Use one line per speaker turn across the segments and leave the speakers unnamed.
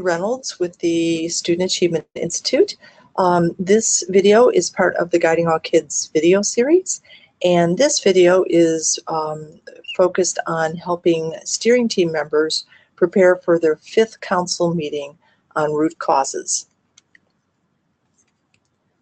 Reynolds with the Student Achievement Institute. This video is part of the Guiding All Kids video series, and this video is focused on helping steering team members prepare for their 5th council meeting on root causes.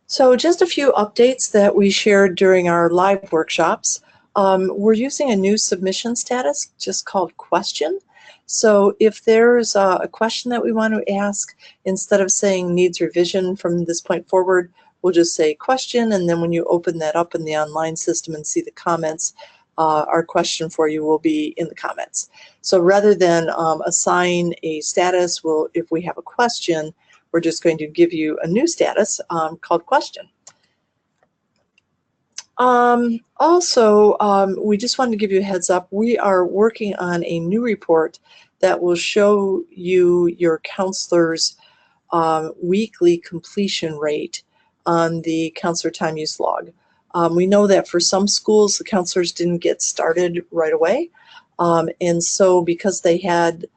So just a few updates that we shared during our live workshops. We're using a new submission status just called question. So if there's a question that we want to ask, instead of saying needs revision from this point forward, we'll just say question, and then when you open that up in the online system and see the comments, our question for you will be in the comments. So rather than assign a status, if we have a question, we're just going to give you a new status called question. We just wanted to give you a heads up. We are working on a new report that will show you your counselor's weekly completion rate on the counselor time use log. We know that for some schools, the counselors didn't get started right away. And so because they had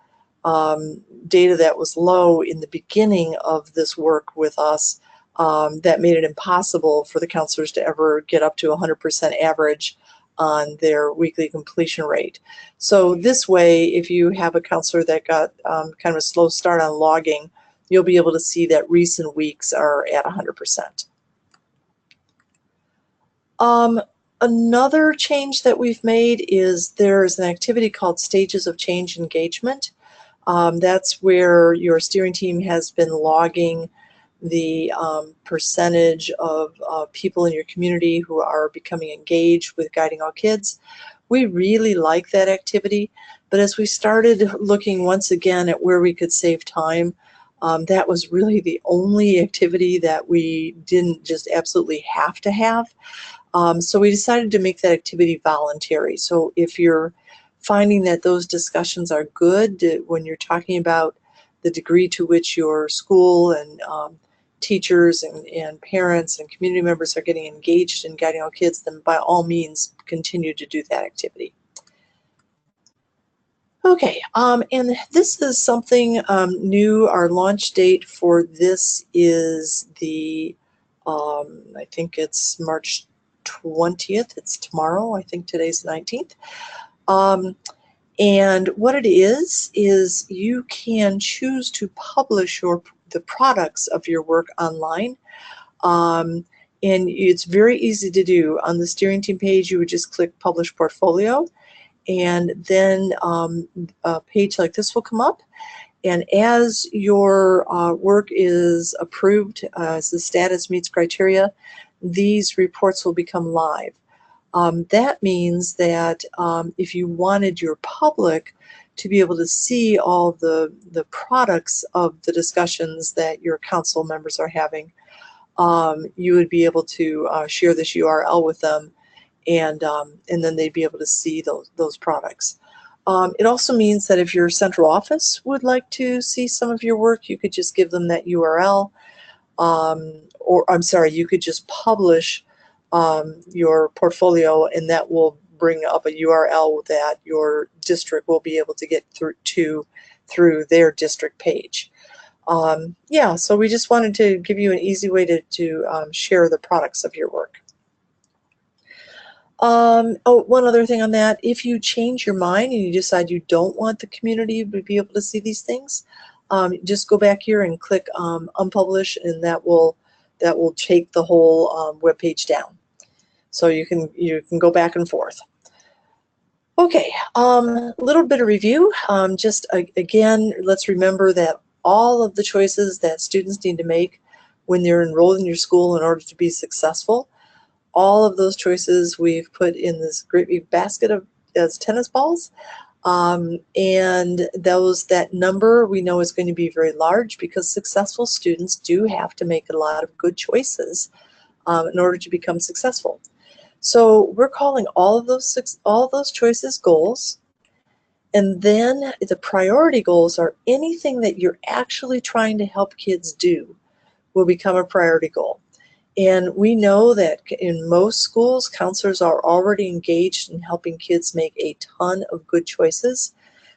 data that was low in the beginning of this work with us, that made it impossible for the counselors to ever get up to 100% average on their weekly completion rate. So this way, if you have a counselor that got kind of a slow start on logging, you'll be able to see that recent weeks are at 100%. Another change that we've made is there's an activity called Stages of Change Engagement. That's where your steering team has been logging the percentage of people in your community who are becoming engaged with Guiding All Kids. We really like that activity, but as we started looking once again at where we could save time, that was really the only activity that we didn't just absolutely have to have. So we decided to make that activity voluntary. So if you're finding that those discussions are good when you're talking about the degree to which your school and teachers and parents and community members are getting engaged in Guiding All Kids, then by all means continue to do that activity. Okay, and this is something new. Our launch date for this is the, I think it's March 20th. It's tomorrow. I think today's the 19th. And what it is you can choose to publish the products of your work online. And it's very easy to do. On the steering team page, you would just click Publish Portfolio, and then a page like this will come up. And as your work is approved, as the status meets criteria, these reports will become live. That means that if you wanted your public to be able to see all the products of the discussions that your council members are having, you would be able to share this URL with them, and then they'd be able to see those products. It also means that if your central office would like to see some of your work, you could just give them that URL, or I'm sorry, you could just publish your portfolio, and that will bring up a URL that your district will be able to get through their district page. Yeah, so we just wanted to give you an easy way to share the products of your work. Oh, one other thing on that: if you change your mind and you decide you don't want the community to be able to see these things, just go back here and click unpublish, and that will take the whole web page down. So you can go back and forth. Okay, a little bit of review. Just again, let's remember that all of the choices that students need to make when they're enrolled in your school in order to be successful, all of those choices we've put in this great big basket as tennis balls. And that number we know is going to be very large, because successful students do have to make a lot of good choices in order to become successful. So we're calling all of those choices goals, and then the priority goals are anything that you're actually trying to help kids do will become a priority goal. And we know that in most schools, counselors are already engaged in helping kids make a ton of good choices.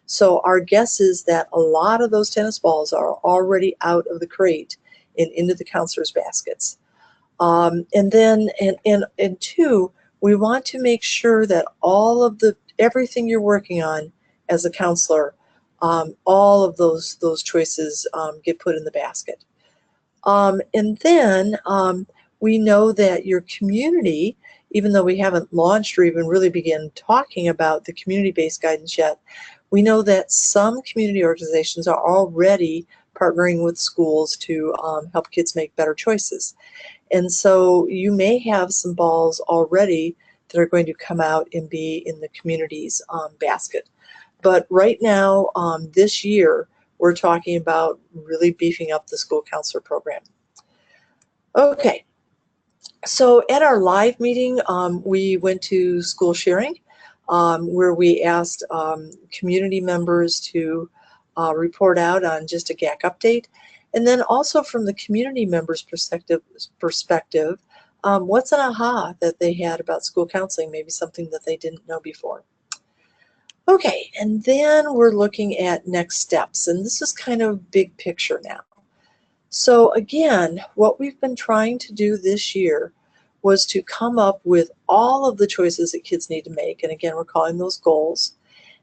So our guess is that a lot of those tennis balls are already out of the crate and into the counselors' baskets. And then, and two, we want to make sure that everything you're working on as a counselor, all of those choices get put in the basket. And then we know that your community, even though we haven't launched or even really begun talking about the community-based guidance yet, we know that some community organizations are already partnering with schools to help kids make better choices. And so you may have some balls already that are going to come out and be in the community's basket. But right now, this year, we're talking about really beefing up the school counselor program. Okay, so at our live meeting, we went to school sharing, where we asked community members to report out on just a GAK update. And then also from the community members' perspective, what's an aha that they had about school counseling, maybe something that they didn't know before. Okay, and then we're looking at next steps, and this is kind of big picture now. So again, what we've been trying to do this year was to come up with all of the choices that kids need to make, and again, we're calling those goals.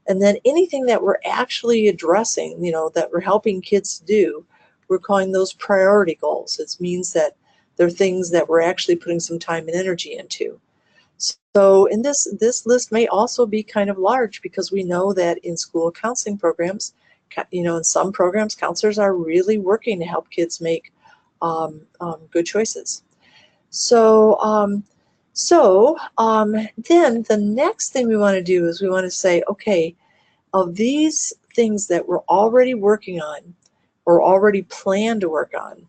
And then anything that we're actually addressing, that we're helping kids to do, we're calling those priority goals. It means that they're things that we're actually putting some time and energy into. So in this list may also be kind of large, because we know that in school counseling programs, in some programs, counselors are really working to help kids make good choices. So then the next thing we want to do is we want to say, okay, of these things that we're already working on or already plan to work on,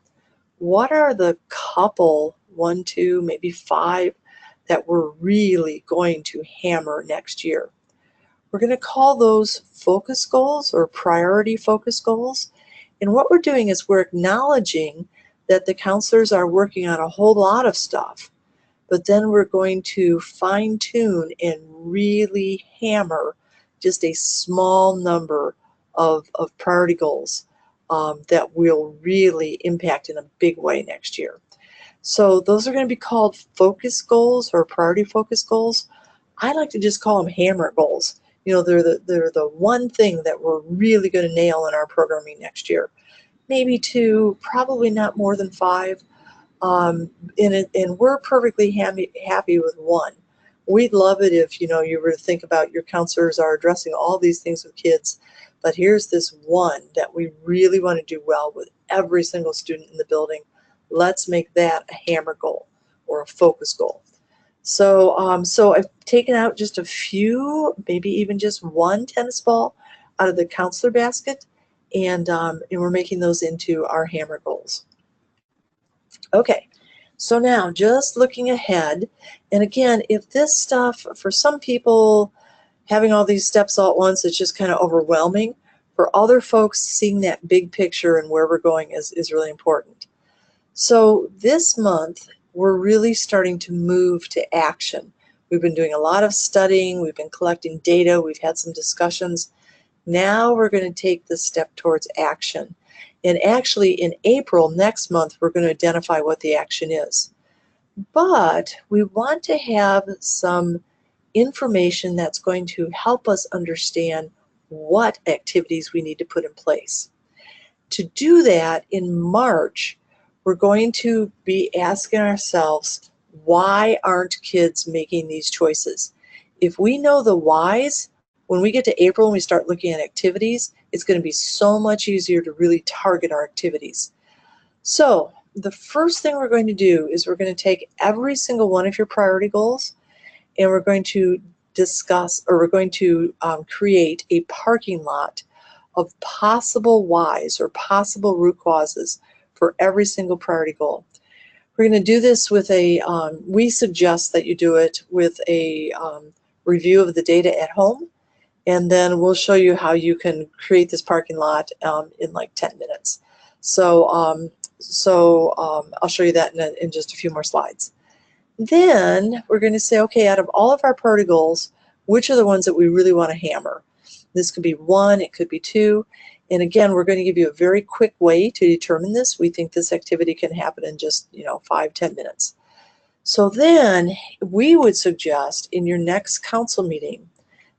what are the couple, 1, 2, maybe 5, that we're really going to hammer next year? We're going to call those focus goals or priority focus goals. And what we're doing is we're acknowledging that the counselors are working on a whole lot of stuff, but then we're going to fine tune and really hammer just a small number of priority goals that will really impact in a big way next year. So those are going to be called focus goals or priority focus goals. I like to just call them hammer goals. They're the one thing that we're really going to nail in our programming next year. Maybe 2, probably not more than 5. And we're perfectly happy with 1. We'd love it if you were to think about your counselors are addressing all these things with kids, but here's this 1 that we really want to do well with every single student in the building. Let's make that a hammer goal or a focus goal. So, so I've taken out just a few, maybe even just 1 tennis ball out of the counselor basket, and we're making those into our hammer goals. Okay, so now just looking ahead, and again, if this stuff, for some people, having all these steps all at once is just kind of overwhelming. For other folks, seeing that big picture and where we're going is really important. So this month, we're really starting to move to action. We've been doing a lot of studying, we've been collecting data, we've had some discussions. Now we're going to take the step towards action. And actually in April, next month, we're going to identify what the action is. But we want to have some information that's going to help us understand what activities we need to put in place. To do that, in March, we're going to be asking ourselves, why aren't kids making these choices? If we know the whys, when we get to April and we start looking at activities, it's going to be so much easier to really target our activities. So the first thing we're going to do is we're going to take every single one of your priority goals, and we're going to discuss, or we're going to create a parking lot of possible whys or possible root causes for every single priority goal. We're going to do this with we suggest that you do it with a review of the data at home, and then we'll show you how you can create this parking lot in like 10 minutes. So, I'll show you that in just a few more slides. Then we're going to say, okay, out of all of our priority goals, which are the ones that we really want to hammer? This could be 1, it could be 2. And again, we're going to give you a very quick way to determine this. We think this activity can happen in just 5-10 minutes. So then we would suggest in your next council meeting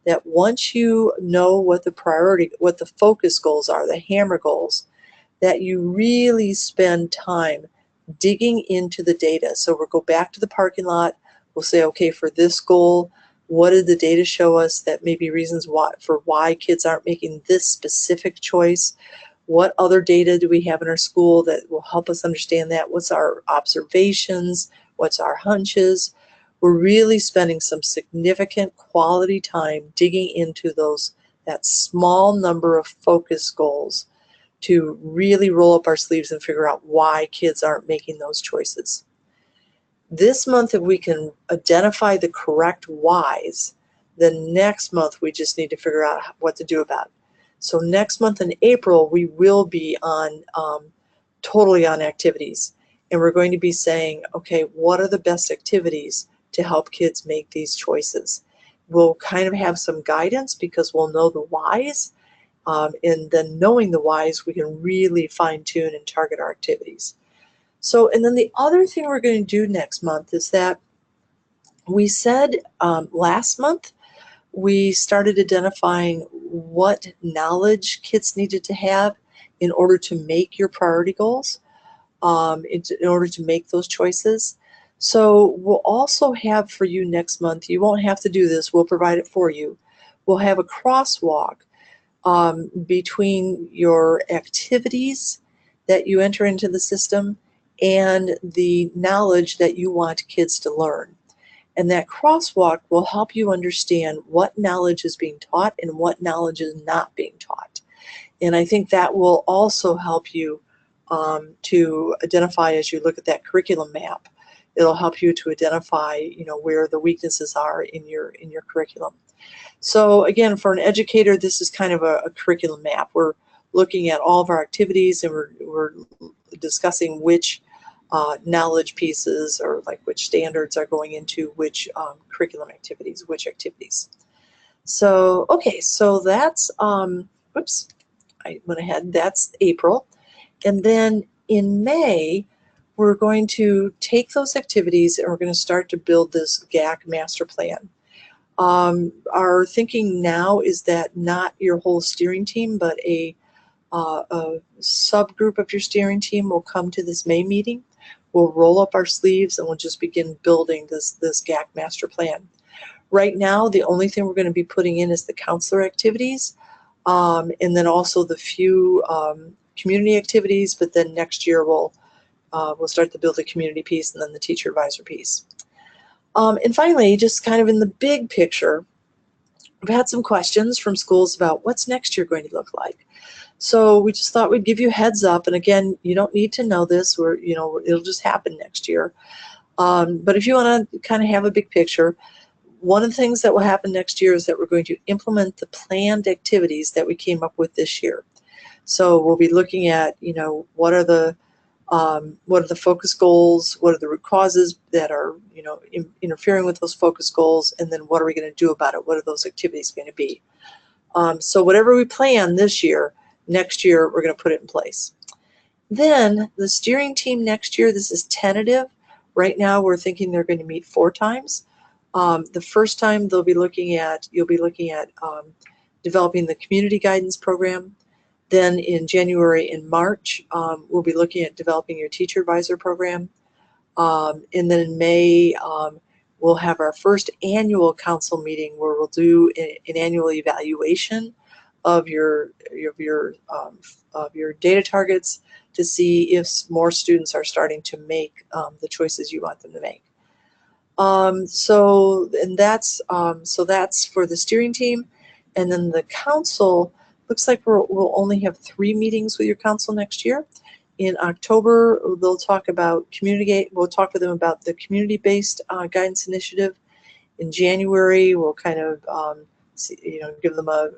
that once you know what the focus goals are, the hammer goals, that you really spend time digging into the data. So we'll go back to the parking lot. We'll say, okay, for this goal, what did the data show us that may be reasons why kids aren't making this specific choice? What other data do we have in our school that will help us understand that? What's our observations? What's our hunches? We're really spending some significant quality time digging into that small number of focus goals to really roll up our sleeves and figure out why kids aren't making those choices. This month, if we can identify the correct whys, then next month we just need to figure out what to do about it. So next month in April, we will be on totally on activities. And we're going to be saying, okay, what are the best activities to help kids make these choices? We'll kind of have some guidance because we'll know the whys. And then knowing the whys, we can really fine tune and target our activities. So, and then the other thing we're going to do next month is that we said last month, we started identifying what knowledge kids needed to have in order to make your priority goals, in order to make those choices. So we'll also have for you next month, you won't have to do this, we'll provide it for you. We'll have a crosswalk between your activities that you enter into the system and the knowledge that you want kids to learn. And that crosswalk will help you understand what knowledge is being taught and what knowledge is not being taught. And I think that will also help you to identify as you look at that curriculum map. It'll help you to identify, where the weaknesses are in your curriculum. So again, for an educator, this is kind of a curriculum map. We're looking at all of our activities and we're discussing which knowledge pieces or like which standards are going into which curriculum activities, which activities. So, okay, so that's, whoops, I went ahead, that's April. And then in May, we're going to take those activities and we're going to start to build this GAK master plan. Our thinking now is that not your whole steering team, but a subgroup of your steering team will come to this May meeting. We'll roll up our sleeves and we'll just begin building this GAK master plan. Right now, the only thing we're going to be putting in is the counselor activities, and then also the few community activities. But then next year we'll start to build the community piece and then the teacher advisor piece. And finally, just kind of in the big picture, we've had some questions from schools about what's next year going to look like. So we just thought we'd give you a heads up. And again, you don't need to know this, or it'll just happen next year. But if you want to kind of have a big picture, one of the things that will happen next year is that we're going to implement the planned activities that we came up with this year. So we'll be looking at, what are the focus goals, what are the root causes that are, interfering with those focus goals, and then what are we going to do about it? What are those activities going to be? So whatever we plan this year, next year we're going to put it in place. Then the steering team next year, this is tentative. Right now we're thinking they're going to meet 4 times. The first time you'll be looking at developing the community guidance program. Then in January and March, we'll be looking at developing your teacher advisor program. And then in May, we'll have our first annual council meeting where we'll do an annual evaluation of your data targets to see if more students are starting to make the choices you want them to make. So that's for the steering team, and then the council. Looks like we'll only have 3 meetings with your council next year. In October, they'll talk about we'll talk with them about the community-based guidance initiative. In January, we'll kind of give them a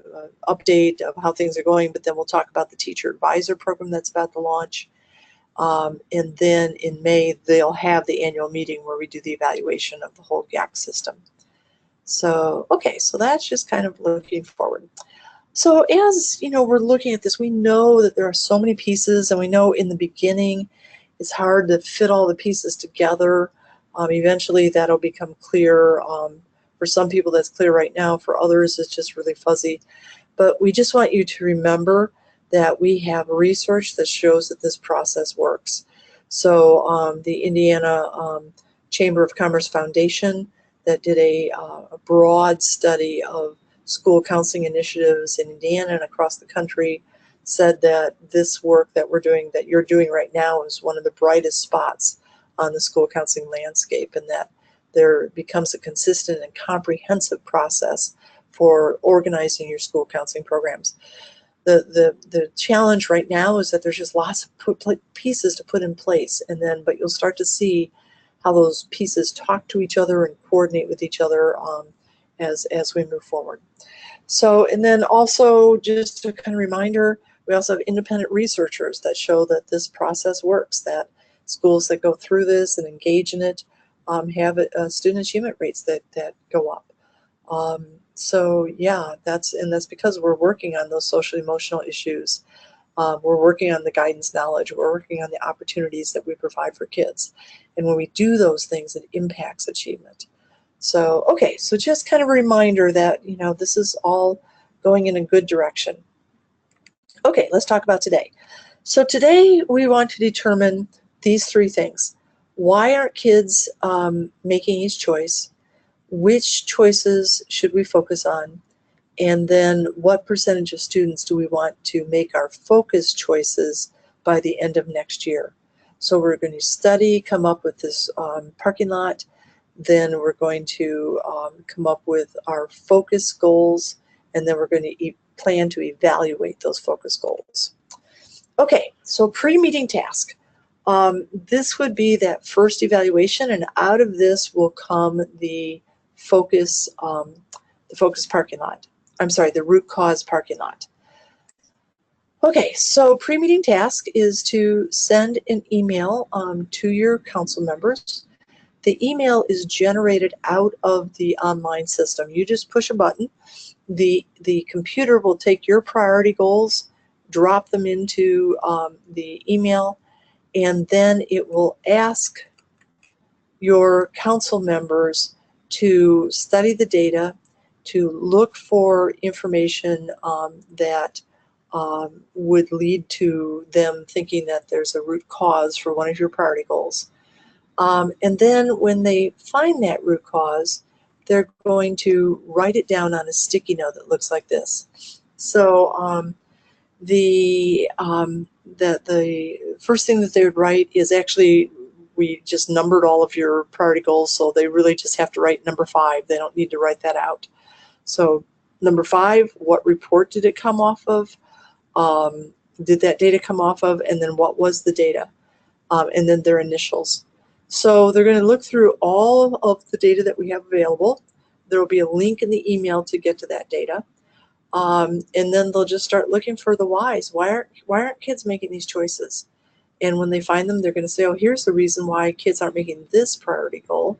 update of how things are going, but then we'll talk about the teacher advisor program that's about to launch. And then in May, they'll have the annual meeting where we do the evaluation of the whole GAK system. So, okay, so that's just kind of looking forward. So as you know, we're looking at this, we know that there are so many pieces, and we know in the beginning it's hard to fit all the pieces together. Eventually that'll become clear. For some people that's clear right now, for others it's just really fuzzy. But we just want you to remember that we have research that shows that this process works. So the Indiana Chamber of Commerce Foundation that did a broad study of school counseling initiatives in Indiana and across the country said that this work that we're doing, that you're doing right now, is one of the brightest spots on the school counseling landscape, and that there becomes a consistent and comprehensive process for organizing your school counseling programs. The challenge right now is that there's just lots of pieces to put in place, but you'll start to see how those pieces talk to each other and coordinate with each other as we move forward. So, and then also just a kind of reminder, we also have independent researchers that show that this process works, that schools that go through this and engage in it have student achievement rates that go up. So yeah, that's because we're working on those social emotional issues. We're working on the guidance knowledge. We're working on the opportunities that we provide for kids. And when we do those things, it impacts achievement. So, okay, so just kind of a reminder that, you know, this is all going in a good direction. Okay, let's talk about today. So today we want to determine these three things. Why aren't kids making each choice? Which choices should we focus on? And then what percentage of students do we want to make our focus choices by the end of next year? So we're going to study, come up with this parking lot. Then we're going to come up with our focus goals, and then we're going to plan to evaluate those focus goals. Okay, so pre-meeting task. This would be that first evaluation, and out of this will come the focus parking lot. I'm sorry, the root cause parking lot. Okay, so pre-meeting task is to send an email to your council members. The email is generated out of the online system. You just push a button. The computer will take your priority goals, drop them into the email, and then it will ask your council members to study the data, to look for information that would lead to them thinking that there's a root cause for one of your priority goals. And then when they find that root cause, they're going to write it down on a sticky note that looks like this. So the first thing that they would write is actually, we just numbered all of your priority goals, so they really just have to write number 5. They don't need to write that out. So number 5, what report did it come off of? Did that data come off of? And then what was the data? And then their initials. So they're going to look through all of the data that we have available. There will be a link in the email to get to that data. And then they'll just start looking for the whys. Why aren't kids making these choices? And when they find them, they're going to say, oh, here's the reason why kids aren't making this priority goal.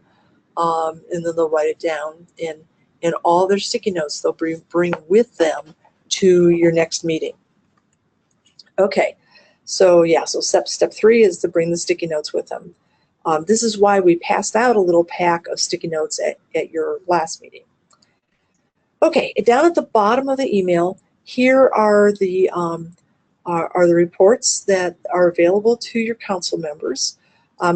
And then they'll write it down in all their sticky notes they'll bring with them to your next meeting. Okay, so yeah, so step 3 is to bring the sticky notes with them. This is why we passed out a little pack of sticky notes at your last meeting. Okay, down at the bottom of the email, here are the reports that are available to your council members.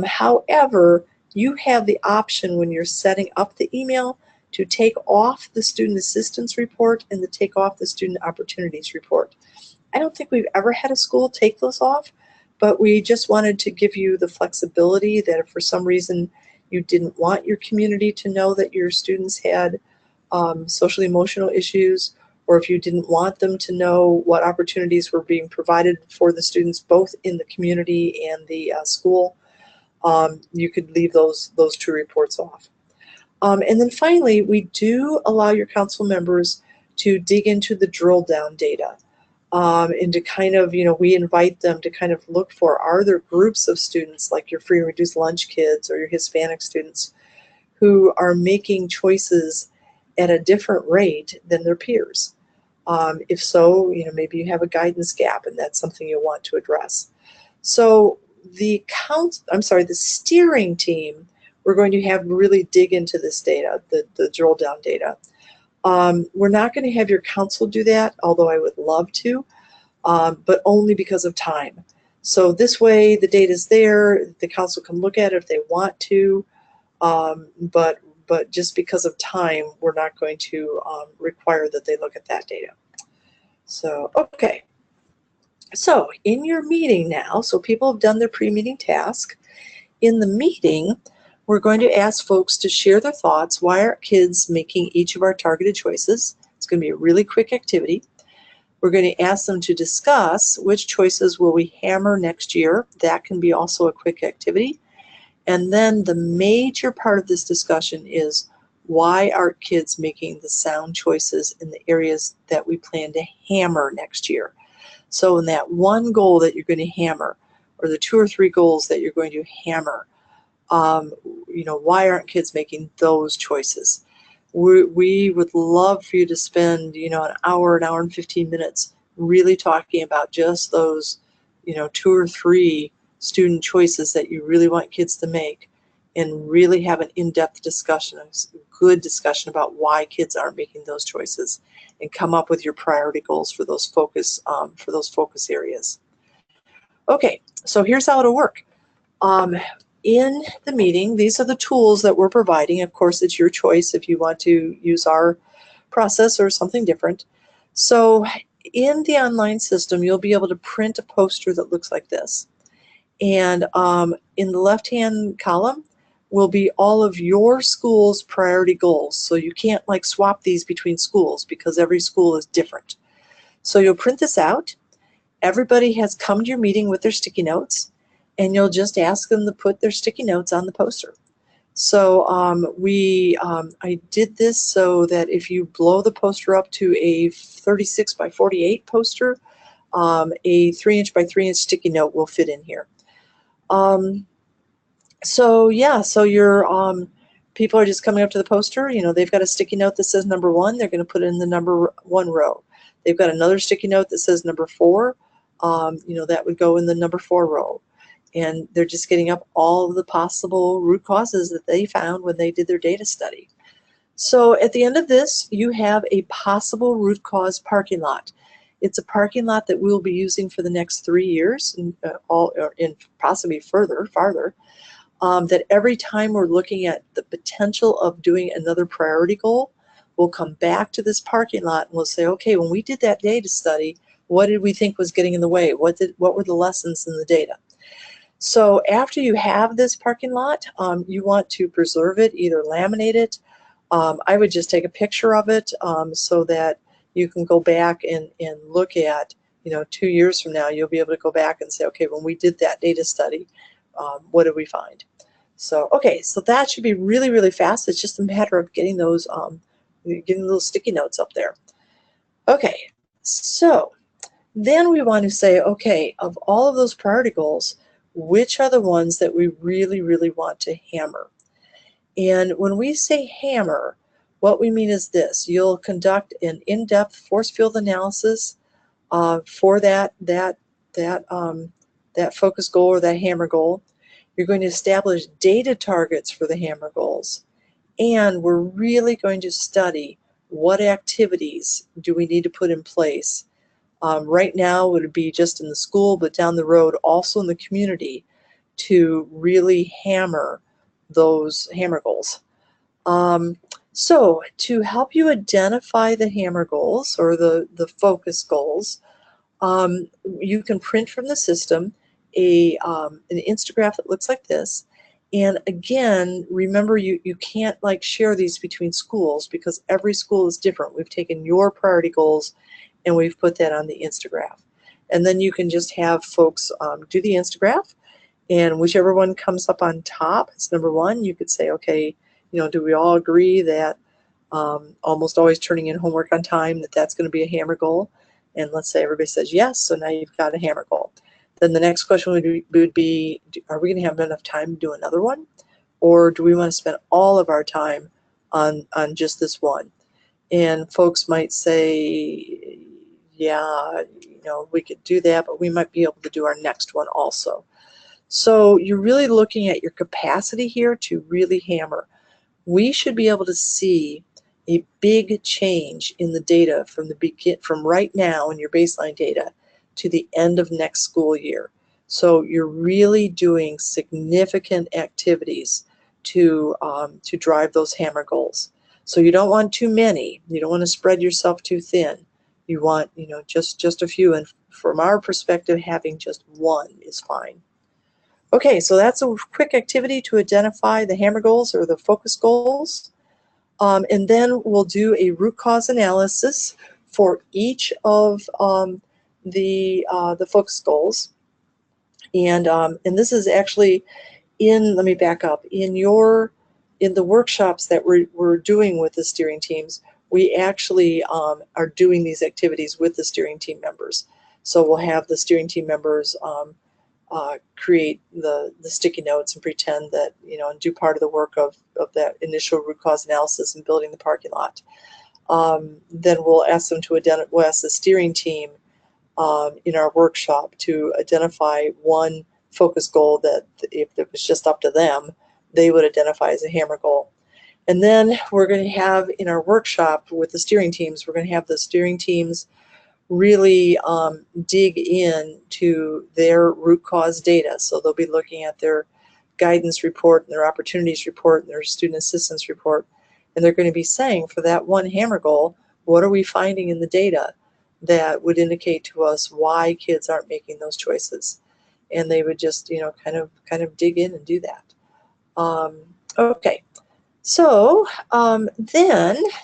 However, you have the option when you're setting up the email to take off the student assistance report and to take off the student opportunities report. I don't think we've ever had a school take those off, but we just wanted to give you the flexibility that if for some reason you didn't want your community to know that your students had social emotional issues, or if you didn't want them to know what opportunities were being provided for the students both in the community and the school, you could leave those 2 reports off. And then finally, we do allow your council members to dig into the drill down data. And to kind of, we invite them to kind of look for, are there groups of students like your free and reduced lunch kids or your Hispanic students who are making choices at a different rate than their peers? If so, maybe you have a guidance gap and that's something you'll want to address. So the steering team, we're going to have really dig into this data, the drill down data. We're not going to have your council do that, although I would love to, but only because of time. So this way the data is there, the council can look at it if they want to, but just because of time, we're not going to require that they look at that data. So, okay. So in your meeting now, so people have done their pre-meeting task. In the meeting, we're going to ask folks to share their thoughts. Why are kids making each of our targeted choices? It's going to be a really quick activity. We're going to ask them to discuss which choices will we hammer next year. That can be also a quick activity. And then the major part of this discussion is, why are kids making the sound choices in the areas that we plan to hammer next year? So in that one goal that you're going to hammer, or the 2 or 3 goals that you're going to hammer, why aren't kids making those choices? We would love for you to spend, an hour and 15 minutes really talking about just those, 2 or 3 student choices that you really want kids to make, and really have an in-depth discussion, a good discussion about why kids aren't making those choices, and come up with your priority goals for those focus areas. Okay, so here's how it'll work. In the meeting, these are the tools that we're providing. Of course, it's your choice if you want to use our process or something different. So in the online system, you'll be able to print a poster that looks like this. And in the left-hand column will be all of your school's priority goals. So you can't like swap these between schools because every school is different. So you'll print this out. Everybody has come to your meeting with their sticky notes, and you'll just ask them to put their sticky notes on the poster. So I did this so that if you blow the poster up to a 36 by 48 poster, a 3-inch by 3-inch sticky note will fit in here. So your people are just coming up to the poster. They've got a sticky note that says number 1. They're going to put it in the number 1 row. They've got another sticky note that says number 4. That would go in the number 4 row. And they're just getting up all of the possible root causes that they found when they did their data study. So at the end of this, you have a possible root cause parking lot. It's a parking lot that we'll be using for the next 3 years, and possibly farther. That every time we're looking at the potential of doing another priority goal, we'll come back to this parking lot and we'll say, okay, when we did that data study, what did we think was getting in the way? What were the lessons in the data? So after you have this parking lot, you want to preserve it, either laminate it. I would just take a picture of it so that you can go back and look at, 2 years from now, you'll be able to go back and say, okay, when we did that data study, what did we find? So, okay, so that should be really, really fast. It's just a matter of getting those sticky notes up there. Okay, so then we want to say, okay, of all of those priority goals, which are the ones that we really, really want to hammer? And when we say hammer, what we mean is this. You'll conduct an in-depth force field analysis for that focus goal or that hammer goal. You're going to establish data targets for the hammer goals. And we're really going to study what activities do we need to put in place. Right now it would be just in the school, but down the road also in the community to really hammer those hammer goals. So to help you identify the hammer goals or the focus goals, you can print from the system an Instagraph that looks like this. And again, remember you can't like share these between schools because every school is different. We've taken your priority goals and we've put that on the Instagraph. And then you can just have folks do the Instagraph, and whichever one comes up on top is number 1. You could say, okay, do we all agree that almost always turning in homework on time, that's going to be a hammer goal? And let's say everybody says yes, so now you've got a hammer goal. Then the next question would be, are we going to have enough time to do another one? Or do we want to spend all of our time on just this one? And folks might say, yeah, we could do that, but we might be able to do our next one also. So you're really looking at your capacity here to really hammer. We should be able to see a big change in the data from right now in your baseline data to the end of next school year. So you're really doing significant activities to drive those hammer goals. So you don't want too many. You don't want to spread yourself too thin. You want just a few. And from our perspective, having just one is fine. Okay, so that's a quick activity to identify the hammer goals or the focus goals. And then we'll do a root cause analysis for each of the focus goals. And this is actually let me back up, in the workshops that we're doing with the steering teams, we actually are doing these activities with the steering team members. So we'll have the steering team members create the sticky notes and pretend that, and do part of the work of that initial root cause analysis and building the parking lot. Then we'll ask the steering team in our workshop to identify one focus goal that if it was just up to them, they would identify as a hammer goal. And then we're going to have in our workshop with the steering teams, we're going to have the steering teams really dig into their root cause data. So they'll be looking at their guidance report and their opportunities report and their student assistance report. And they're going to be saying, for that one hammer goal, what are we finding in the data that would indicate to us why kids aren't making those choices? And they would just, kind of dig in and do that. Okay. So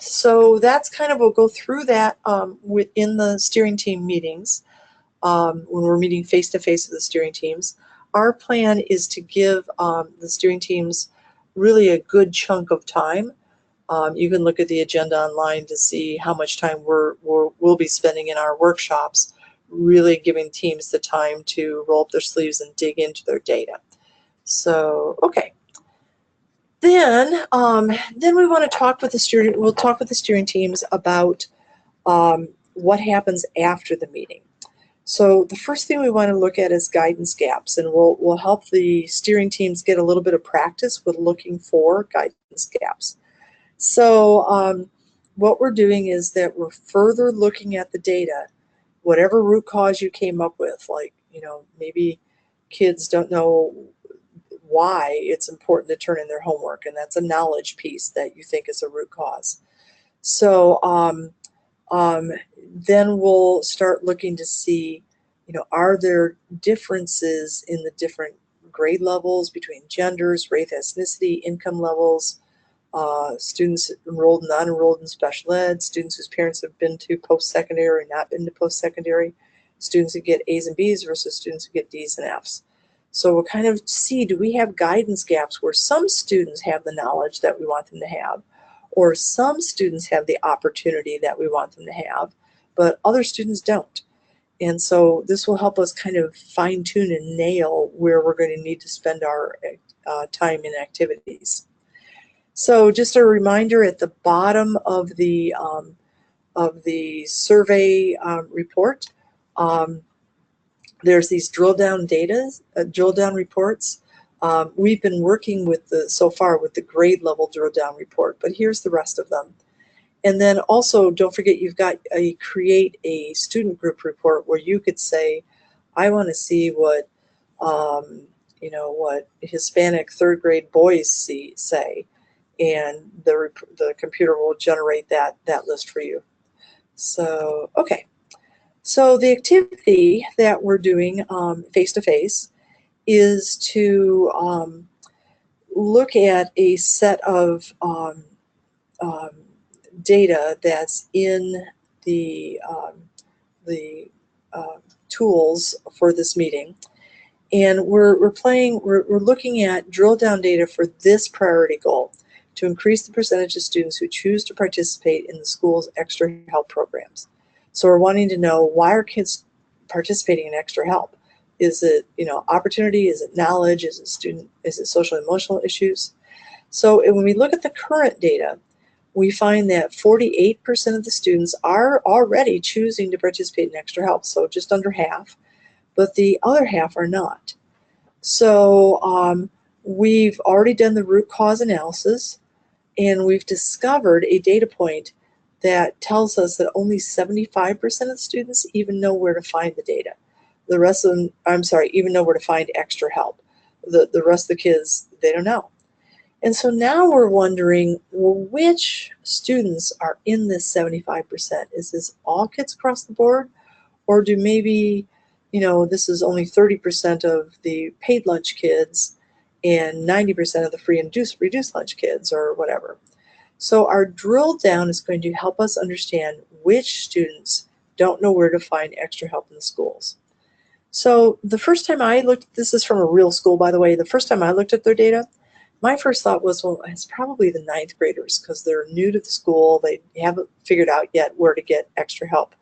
so that's kind of, we'll go through that within the steering team meetings when we're meeting face-to-face with the steering teams. Our plan is to give the steering teams really a good chunk of time. You can look at the agenda online to see how much time we'll be spending in our workshops, really giving teams the time to roll up their sleeves and dig into their data. So, okay. Then we want to talk with the steering. We'll talk with the steering teams about what happens after the meeting. So the first thing we want to look at is guidance gaps, and we'll help the steering teams get a little bit of practice with looking for guidance gaps. So what we're doing is that we're further looking at the data, whatever root cause you came up with, like maybe kids don't know why it's important to turn in their homework, and that's a knowledge piece that you think is a root cause. So then we'll start looking to see, are there differences in the different grade levels between genders, race, ethnicity, income levels, students enrolled and non-enrolled in special ed, students whose parents have been to post-secondary or not been to post-secondary, students who get A's and B's versus students who get D's and F's. So we'll kind of see, do we have guidance gaps where some students have the knowledge that we want them to have, or some students have the opportunity that we want them to have, but other students don't. And so this will help us kind of fine-tune and nail where we're going to need to spend our time in activities. So just a reminder, at the bottom of the survey report, there's these drill down reports. We've been working with so far with the grade level drill down report, but here's the rest of them. And then also, don't forget, you've got create a student group report where you could say, I want to see what what Hispanic third grade boys say, and the computer will generate that list for you. So okay. So the activity that we're doing face-to-face is to look at a set of data that's in the tools for this meeting, and we're looking at drill down data for this priority goal: to increase the percentage of students who choose to participate in the school's extra help programs. So we're wanting to know, why are kids participating in extra help? Is it opportunity? Is it knowledge? Is it social and emotional issues? So when we look at the current data, we find that 48% of the students are already choosing to participate in extra help, so just under half, but the other half are not. So we've already done the root cause analysis, and we've discovered a data point that tells us that only 75% of the students even know where to find the data. The rest of them, I'm sorry, even know where to find extra help. The rest of the kids, they don't know. And so now we're wondering, well, which students are in this 75%? Is this all kids across the board? Or do maybe, this is only 30% of the paid lunch kids and 90% of the free and reduced lunch kids, or whatever. So our drill down is going to help us understand which students don't know where to find extra help in the schools. So the first time I looked, this is from a real school, by the way, the first time I looked at their data, my first thought was, well, it's probably the 9th graders because they're new to the school. They haven't figured out yet where to get extra help.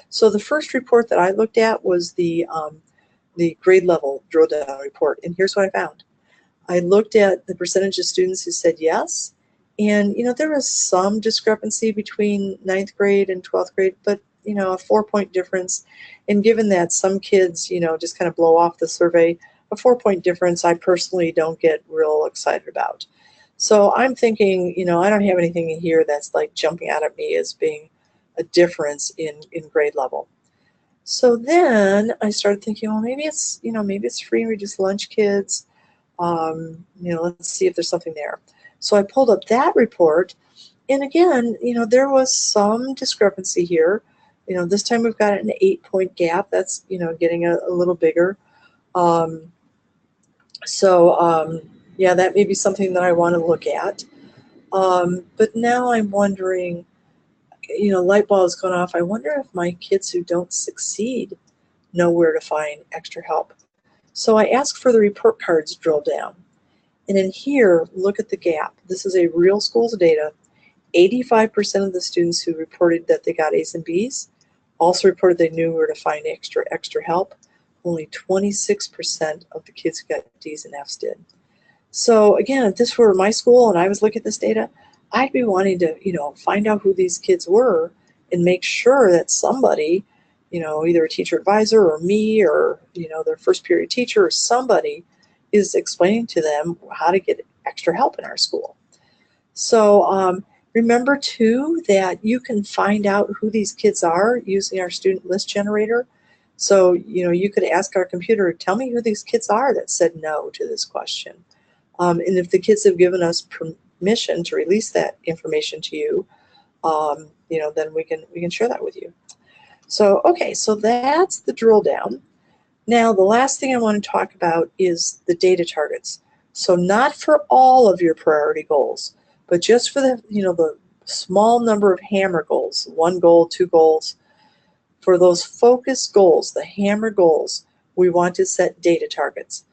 So the first report that I looked at was the grade level drill down report, and here's what I found. I looked at the percentage of students who said yes, and there was some discrepancy between 9th grade and 12th grade, but a 4-point difference. And given that some kids just kind of blow off the survey, a 4-point difference I personally don't get real excited about. So I'm thinking, I don't have anything in here that's like jumping out at me as being a difference in grade level. So then I started thinking, well, maybe it's free and reduced lunch kids. Let's see if there's something there. So I pulled up that report, and again, there was some discrepancy here. This time we've got an 8-point gap. That's getting a little bigger. Yeah, that may be something that I want to look at. But now I'm wondering, light bulb has gone off. I wonder if my kids who don't succeed know where to find extra help. So I asked for the report cards drill down. And in here, look at the gap. This is a real school's data. 85% of the students who reported that they got A's and B's also reported they knew where to find extra help. Only 26% of the kids who got D's and F's did. So again, if this were my school and I was looking at this data, I'd be wanting to, find out who these kids were and make sure that somebody, either a teacher advisor or me or, their first period teacher or somebody is explaining to them how to get extra help in our school. So remember too that you can find out who these kids are using our student list generator. So, you could ask our computer, tell me who these kids are that said no to this question. And if the kids have given us permission to release that information to you, then we can share that with you. So, okay, so that's the drill down. Now, the last thing I want to talk about is the data targets. So not for all of your priority goals, but just for the small number of hammer goals, 1 goal, 2 goals. For those focus goals, the hammer goals, we want to set data targets.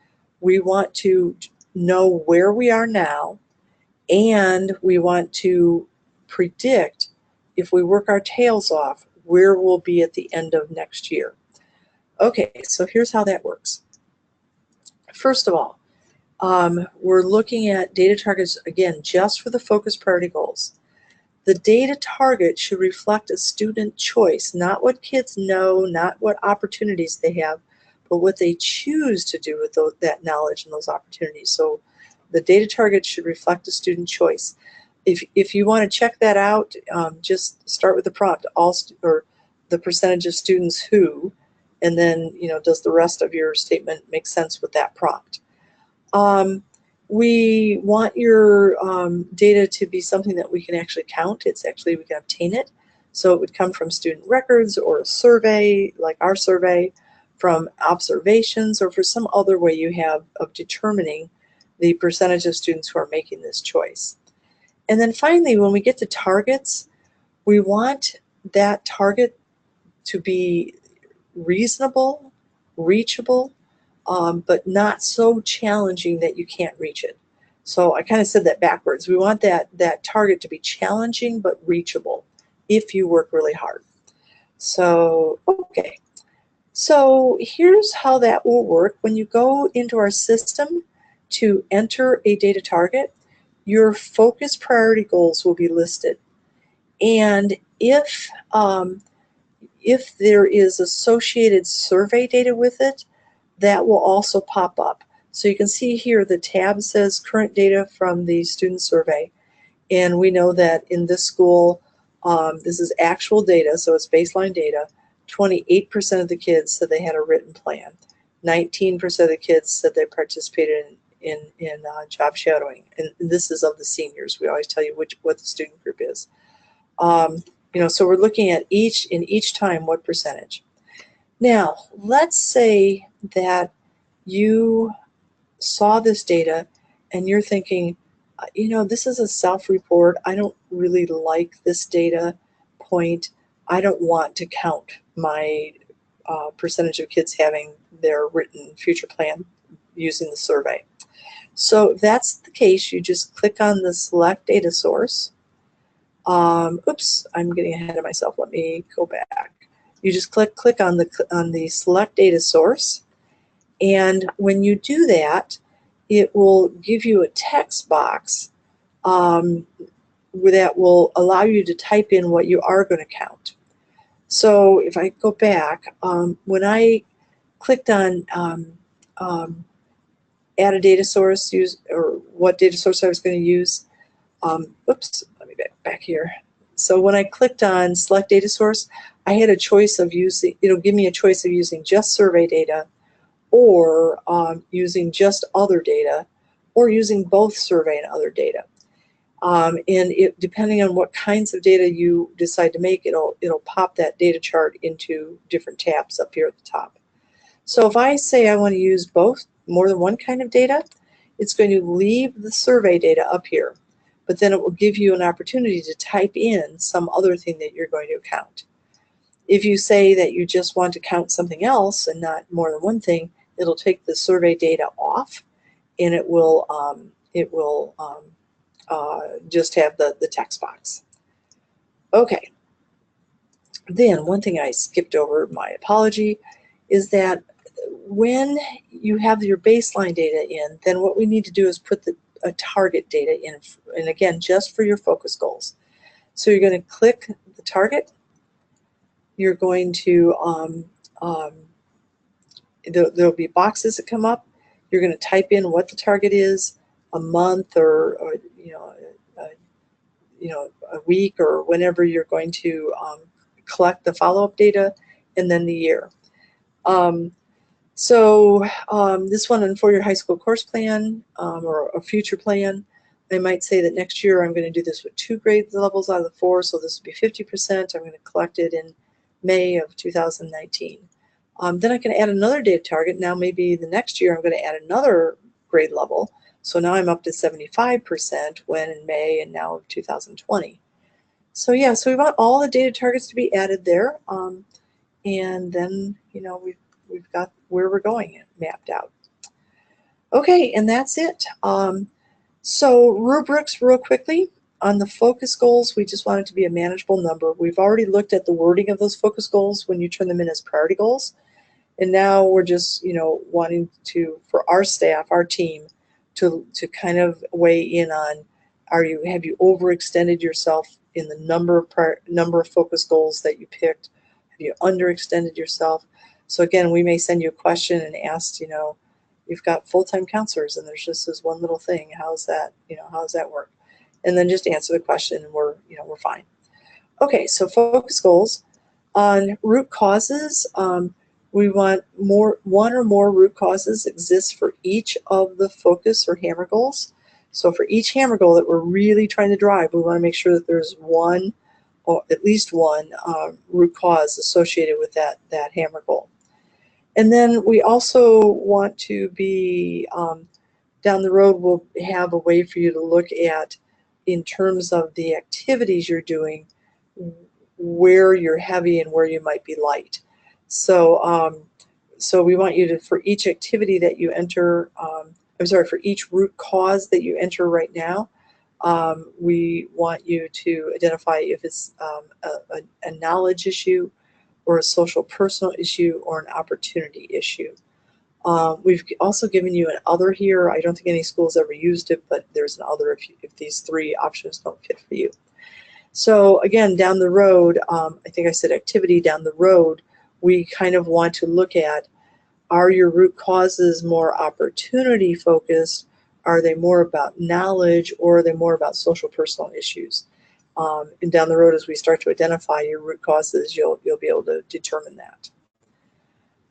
We want to know where we are now, and we want to predict, if we work our tails off, where we'll be at the end of next year. Okay, so here's how that works. First of all, we're looking at data targets, again, just for the focus priority goals. The data target should reflect a student choice, not what kids know, not what opportunities they have, but what they choose to do with that knowledge and those opportunities. So the data target should reflect a student choice. If you want to check that out, just start with the prompt, or the percentage of students who, and then does the rest of your statement make sense with that prompt? We want your data to be something that we can actually count. We can obtain it. So it would come from student records or a survey, like our survey, from observations, or for some other way you have of determining the percentage of students who are making this choice. And then finally, when we get to targets, we want that target to be reasonable, reachable, but not so challenging that you can't reach it. So I kind of said that backwards. We want that target to be challenging but reachable if you work really hard. So, okay. So here's how that will work. When you go into our system to enter a data target, your focus priority goals will be listed. And if there is associated survey data with it, that will also pop up. So you can see here the tab says current data from the student survey. And we know that in this school, this is actual data, so it's baseline data. 28% of the kids said they had a written plan. 19% of the kids said they participated in job shadowing. And this is of the seniors. We always tell you what the student group is. So we're looking at in each time what percentage. Now, let's say that you saw this data and you're thinking, this is a self-report. I don't really like this data point. I don't want to count my percentage of kids having their written future plan using the survey. So if that's the case, you just click on the select data source. Oops, I'm getting ahead of myself. Let me go back. You just click on the select data source, and when you do that, it will give you a text box that will allow you to type in what you are going to count. So if I go back, when I clicked on add a data source, or what data source I was going to use, oops, let me back here. So when I clicked on select data source, I had a choice of it'll give me a choice of using just survey data, or using just other data, or using both survey and other data. And depending on what kinds of data you decide to make, it'll pop that data chart into different tabs up here at the top. So if I say I want to use more than one kind of data, it's going to leave the survey data up here, but then it will give you an opportunity to type in some other thing that you're going to count. If you say that you just want to count something else and not more than one thing, it'll take the survey data off, and it will just have the text box. Okay. Then one thing I skipped over, my apology, is that when you have your baseline data in, then what we need to do is put a target data in, and again, just for your focus goals. So you're going to click the target. You're going to, there'll be boxes that come up. You're going to type in what the target is, a month, or a week, or whenever you're going to collect the follow-up data, and then the year. This one for your high school course plan, or a future plan, I might say that next year I'm going to do this with 2 grade levels out of the 4, so this would be 50%. I'm going to collect it in May of 2019. Then I can add another data target. Now maybe the next year I'm going to add another grade level. So now I'm up to 75% when in May and now of 2020. So yeah, so we want all the data targets to be added there. And then, we've got where we're going mapped out. Okay, and that's it. So rubrics, real quickly. On the focus goals, we just want it to be a manageable number. We've already looked at the wording of those focus goals when you turn them in as priority goals. And now we're just, wanting to, for our staff, our team, to kind of weigh in on, have you overextended yourself in the number of focus goals that you picked? Have you underextended yourself? So again, we may send you a question and ask, you've got full-time counselors and there's just this one little thing. How's that, how does that work? And then just answer the question and we're fine. Okay, so focus goals. On root causes, we want one or more root causes exist for each of the focus or hammer goals. So for each hammer goal that we're really trying to drive, we want to make sure that there's one, or at least one, root cause associated with that hammer goal. And then we also want to be, down the road, we'll have a way for you to look at, in terms of the activities you're doing, where you're heavy and where you might be light. So so we want you to, for each activity that you enter, for each root cause that you enter right now, we want you to identify if it's a knowledge issue, or a social personal issue, or an opportunity issue. We've also given you an other here. I don't think any school's ever used it, but there's an other if these 3 options don't fit for you. So again, down the road, I think I said activity down the road, we kind of want to look at, are your root causes more opportunity focused? Are they more about knowledge, or are they more about social personal issues? And down the road, as we start to identify your root causes, you'll be able to determine that.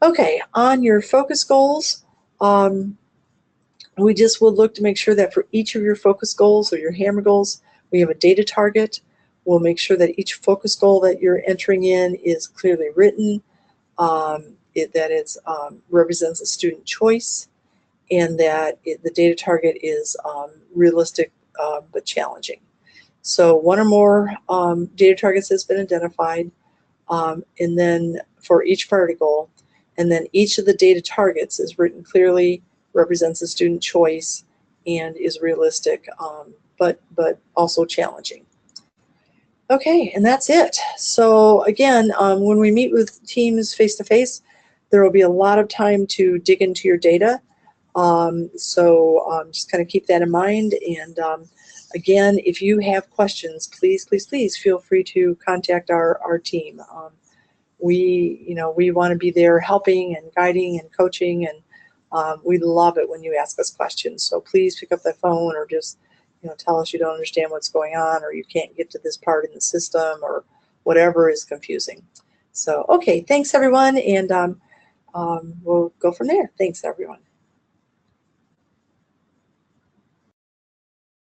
Okay, on your focus goals, we just will look to make sure that for each of your focus goals or your hammer goals, we have a data target. We'll make sure that each focus goal that you're entering in is clearly written, that it represents a student choice, and that the data target is realistic but challenging. So one or more data targets has been identified, and then for each priority goal, and then each of the data targets is written clearly, represents a student choice, and is realistic, but also challenging. Okay, and that's it. So again, when we meet with teams face-to-face, there will be a lot of time to dig into your data. Just kind of keep that in mind. And again, if you have questions, please feel free to contact our team. We want to be there helping and guiding and coaching, and we love it when you ask us questions. So please pick up the phone, or just tell us you don't understand what's going on, or you can't get to this part in the system, or whatever is confusing. So okay, thanks everyone, and we'll go from there. Thanks everyone.